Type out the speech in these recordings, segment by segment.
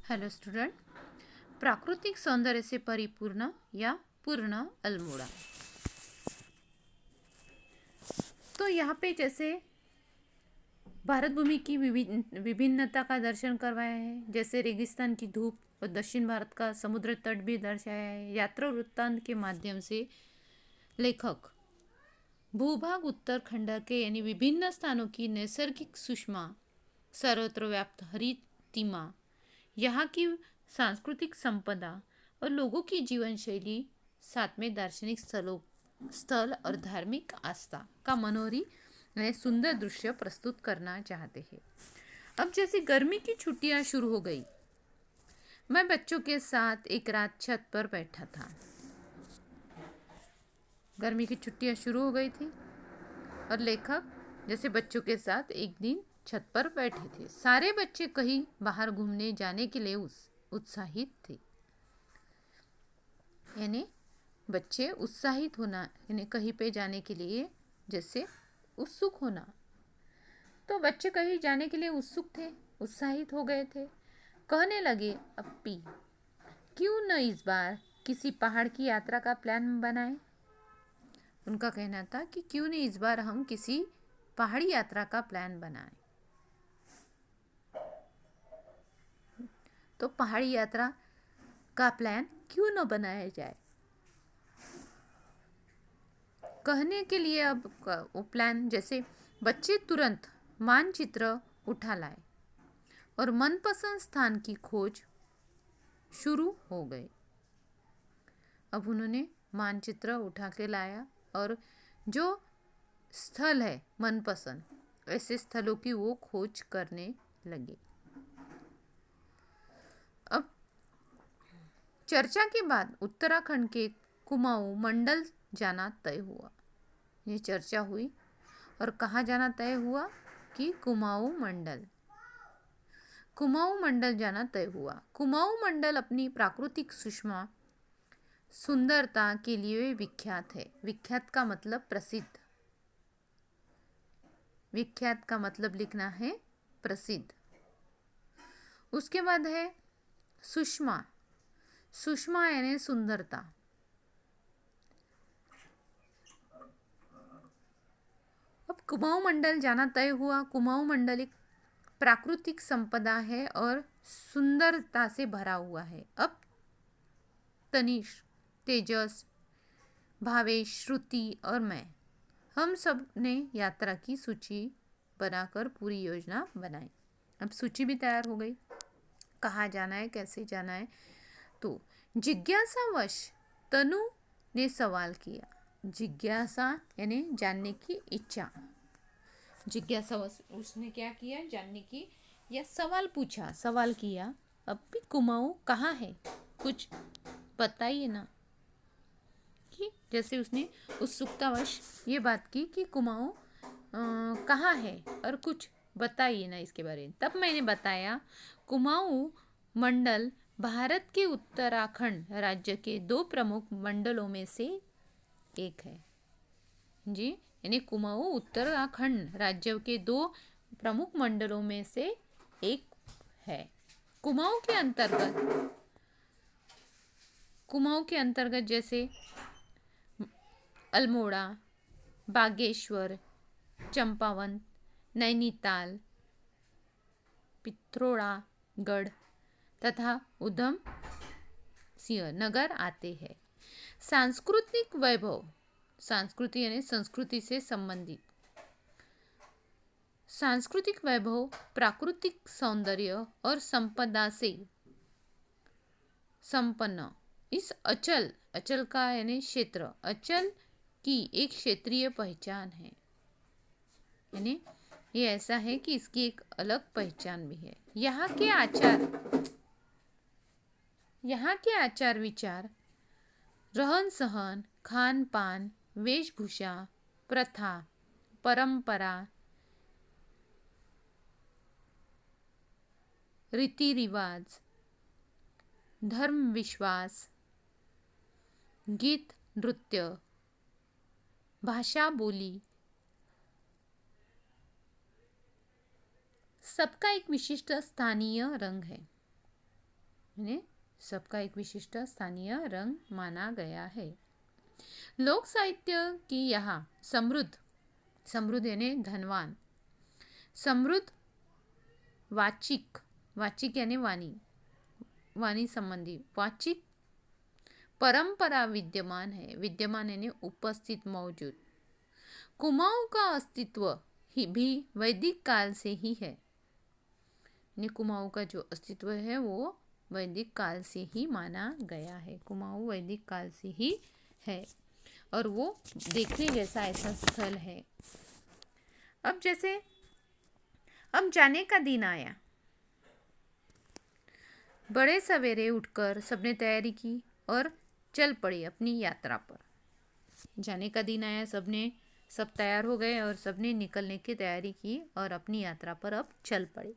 Hello student. प्राकृतिक सौंदर्य से परिपूर्ण या पूर्ण अल्मोड़ा। तो यहाँ पे जैसे भारत भूमि की विभिन्नता का दर्शन करवाया है, जैसे रेगिस्तान की धूप और दक्षिण भारत का समुद्र तट भी दर्शाया है। यात्रा वृत्तांत के माध्यम से लेखक भूभाग उत्तराखंड के यानी विभिन्न स्थानों की नैसर्गिक सुषमा, सर्वत्र व्याप्त हरितिमा, यहाँ की सांस्कृतिक संपदा और लोगों की जीवन शैली, साथ में दार्शनिक स्थल और धार्मिक आस्था का मनोहरी सुंदर दृश्य प्रस्तुत करना चाहते हैं। अब जैसे गर्मी की छुट्टियां शुरू हो गई, मैं बच्चों के साथ एक रात छत पर बैठा था। गर्मी की छुट्टियां शुरू हो गई थी और लेखक जैसे बच्चों के साथ एक दिन छत पर बैठे थे। सारे बच्चे कहीं बाहर घूमने जाने के लिए उत्साहित थे। यानी बच्चे उत्साहित होना, यानी कहीं पे जाने के लिए जैसे उत्सुक होना। तो बच्चे कहीं जाने के लिए उत्सुक थे, उत्साहित हो गए थे। कहने लगे, अप्पी क्यों न इस बार किसी पहाड़ की यात्रा का प्लान बनाएं। उनका कहना था कि क्यों नहीं इस बार हम किसी पहाड़ी यात्रा का प्लान बनाएं। तो पहाड़ी यात्रा का प्लान क्यों न बनाया जाए। कहने के लिए अब वो प्लान, जैसे बच्चे तुरंत मानचित्र उठा लाए और मनपसंद स्थान की खोज शुरू हो गई। अब उन्होंने मानचित्र उठा के लाया और जो स्थल है मनपसंद, ऐसे स्थलों की वो खोज करने लगे। अब चर्चा के बाद उत्तराखंड के कुमाऊं मंडल जाना तय हुआ। ये चर्चा हुई और कहाँ जाना तय हुआ कि कुमाऊं मंडल जाना तय हुआ। कुमाऊं मंडल अपनी प्राकृतिक सुषमा, सुंदरता के लिए विख्यात है। विख्यात का मतलब प्रसिद्ध, विख्यात का मतलब लिखना है प्रसिद्ध। उसके बाद है सुषमा, सुषमा यानी सुंदरता। अब कुमाऊं मंडल जाना तय हुआ। कुमाऊं मंडल एक प्राकृतिक संपदा है और सुंदरता से भरा हुआ है। अब तनिष, तेजस, भावेश, श्रुति और मैं, हम सब ने यात्रा की सूची बनाकर पूरी योजना बनाई। अब सूची भी तैयार हो गई, कहाँ जाना है, कैसे जाना है। तो जिज्ञासावश तनु ने सवाल किया। जिज्ञासा यानी जानने की इच्छा। जिज्ञासावश उसने क्या किया, जानने की या सवाल पूछा, सवाल किया, अब भी कुमाऊं कहाँ है, कुछ बताइए ना। कि जैसे उसने उत्सुकतावश ये बात की कि कुमाऊं कहाँ है और कुछ बताइए ना इसके बारे में। तब मैंने बताया, कुमाऊं मंडल भारत के उत्तराखंड राज्य के 2 प्रमुख मंडलों में से एक है। जी, यानी कुमाऊं उत्तराखंड राज्य के 2 प्रमुख मंडलों में से एक है। कुमाऊं के अंतर्गत जैसे अल्मोड़ा, बागेश्वर, चंपावत, नैनीताल, पिथौरागढ़ तथा उधम सिंह नगर आते हैं। सांस्कृतिक वैभव, संस्कृति यानी संस्कृति से संबंधित। सांस्कृतिक वैभव प्राकृतिक सौंदर्य और संपदा से संपन्न इस अचल का यानी क्षेत्र, अचल की एक क्षेत्रीय पहचान है। यानी ये ऐसा है कि इसकी एक अलग पहचान भी है। यहाँ के आचार विचार, रहन सहन, खान पान, वेशभूषा, प्रथा, परंपरा, रीति रिवाज, धर्म विश्वास, गीत नृत्य, भाषा बोली, सबका एक विशिष्ट स्थानीय रंग है। इन्हें सबका एक विशिष्ट स्थानीय रंग माना गया है। लोक साहित्य की यहाँ समृद्ध, समृद्ध यानी धनवान, समृद्ध वाचिक, वाचिक यानी वाणी, वाणी संबंधी वाचिक परंपरा विद्यमान है। विद्यमान यानी उपस्थित, मौजूद। कुमाऊं का अस्तित्व ही भी वैदिक काल से ही है। कुमाऊं का जो अस्तित्व है वो वैदिक काल से ही माना गया है। कुमाऊं वैदिक काल से ही है और वो देखने जैसा ऐसा स्थल है। अब जैसे अब जाने का दिन आया। बड़े सवेरे उठकर सबने तैयारी की और चल पड़ी अपनी यात्रा पर। जाने का दिन आया, सब तैयार हो गए और सबने निकलने की तैयारी की और अपनी यात्रा पर अब चल पड़े।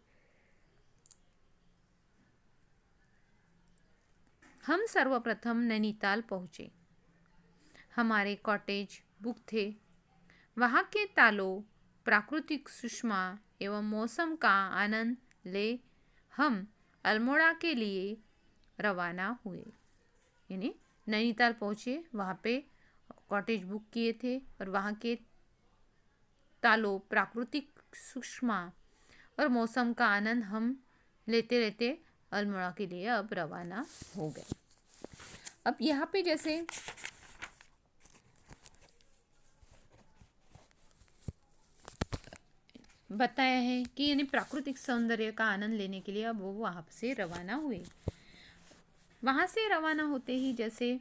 हम सर्वप्रथम नैनीताल पहुंचे। हमारे कॉटेज बुक थे। वहाँ के तालों, प्राकृतिक सुषमा एवं मौसम का आनंद ले हम अल्मोड़ा के लिए रवाना हुए। यानी नैनीताल पहुँचे, वहाँ पे कॉटेज बुक किए थे और वहाँ के तालों, प्राकृतिक सुषमा और मौसम का आनंद हम लेते लेते अल्मोड़ा के लिए अब रवाना हो गए। अब यहाँ पे जैसे बताया है कि यानी प्राकृतिक सौंदर्य का आनंद लेने के लिए अब वो वहाँ से रवाना हुए। वहाँ से रवाना होते ही जैसे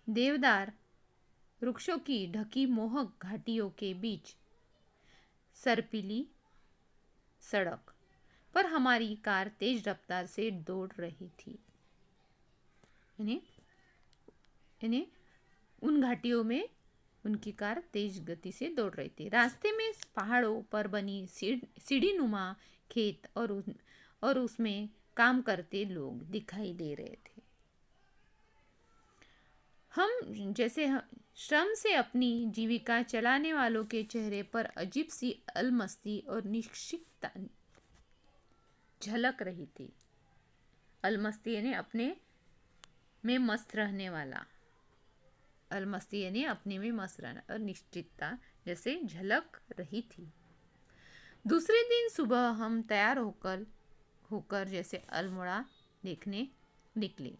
देवदार वृक्षों की ढकी मोहक घाटियों के बीच सर्पिली सड़क पर हमारी कार तेज रफ्तार से दौड़ रही थी। यानी उन घाटियों में उनकी कार तेज गति से दौड़ रही थी। रास्ते में पहाड़ों पर बनी सीढ़ीनुमा खेत और उसमें काम करते लोग दिखाई दे रहे थे। हम जैसे श्रम से अपनी जीविका चलाने वालों के चेहरे पर अजीब सी अलमस्ती और निश्चितता झलक रही थी। अलमस्ती यानी अपने में मस्त रहने वाला, अलमस्ती यानी अपने में मस्त रहना और निश्चितता जैसे झलक रही थी। दूसरे दिन सुबह हम तैयार होकर जैसे अल्मोड़ा देखने निकले।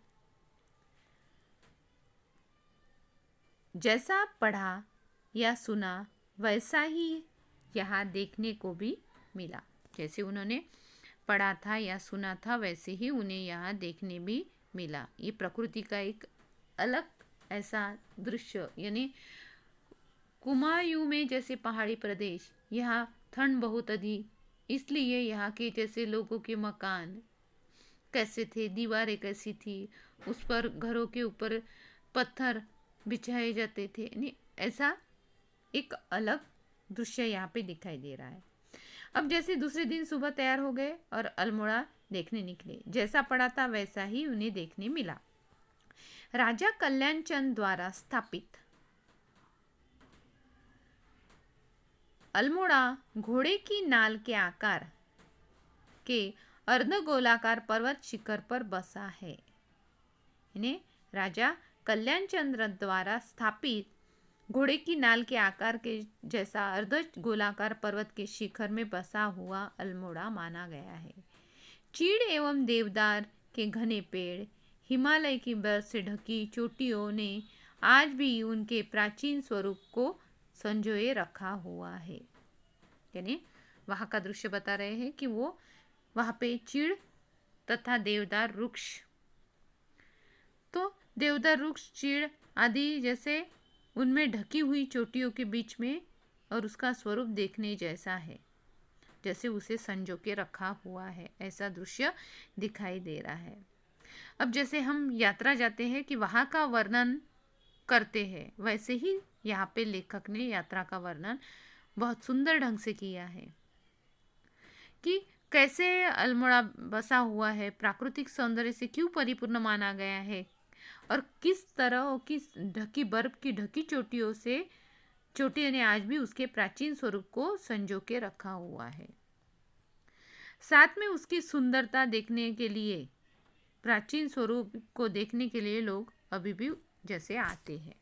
जैसा पढ़ा या सुना वैसा ही यहाँ देखने को भी मिला। जैसे उन्होंने पढ़ा था या सुना था वैसे ही उन्हें यहाँ देखने भी मिला। ये प्रकृति का एक अलग ऐसा दृश्य, यानी कुमायूं में जैसे पहाड़ी प्रदेश, यहाँ ठंड बहुत अधिक, इसलिए यहाँ के जैसे लोगों के मकान कैसे थे, दीवारें कैसी थी, उस पर घरों के ऊपर पत्थर बिछाए जाते थे। यानी ऐसा एक अलग दृश्य यहाँ पे दिखाई दे रहा है। अब जैसे दूसरे दिन सुबह तैयार हो गए और अल्मोड़ा देखने निकले। जैसा पड़ा था वैसा ही उन्हें देखने मिला। राजा कल्याण चंद द्वारा स्थापित अल्मोड़ा घोड़े की नाल के आकार के अर्धगोलाकार पर्वत शिखर पर बसा है। इन्हें राजा कल्याण चंद्र द्वारा स्थापित घोड़े की नाल के आकार के जैसा अर्धगोलाकार पर्वत के शिखर में बसा हुआ अल्मोड़ा माना गया है। चीड़ एवं देवदार के घने पेड़, हिमालय की बर्फ से ढकी चोटियों ने आज भी उनके प्राचीन स्वरूप को संजोए रखा हुआ है। यानी वहाँ का दृश्य बता रहे हैं कि वो वहाँ पे चीड़ तथा देवदार वृक्ष, तो देवदार वृक्ष, चीड़ आदि जैसे उनमें ढकी हुई चोटियों के बीच में, और उसका स्वरूप देखने जैसा है, जैसे उसे संजो के रखा हुआ है, ऐसा दृश्य दिखाई दे रहा है। अब जैसे हम यात्रा जाते हैं कि वहाँ का वर्णन करते हैं, वैसे ही यहाँ पे लेखक ने यात्रा का वर्णन बहुत सुंदर ढंग से किया है कि कैसे अल्मोड़ा बसा हुआ है, प्राकृतिक सौंदर्य से क्यों परिपूर्ण माना गया है और किस तरह किस ढकी बर्फ की ढकी चोटियों से चोटियों ने आज भी उसके प्राचीन स्वरूप को संजो के रखा हुआ है। साथ में उसकी सुंदरता देखने के लिए प्राचीन स्वरूप को देखने के लिए लोग अभी भी जैसे आते हैं।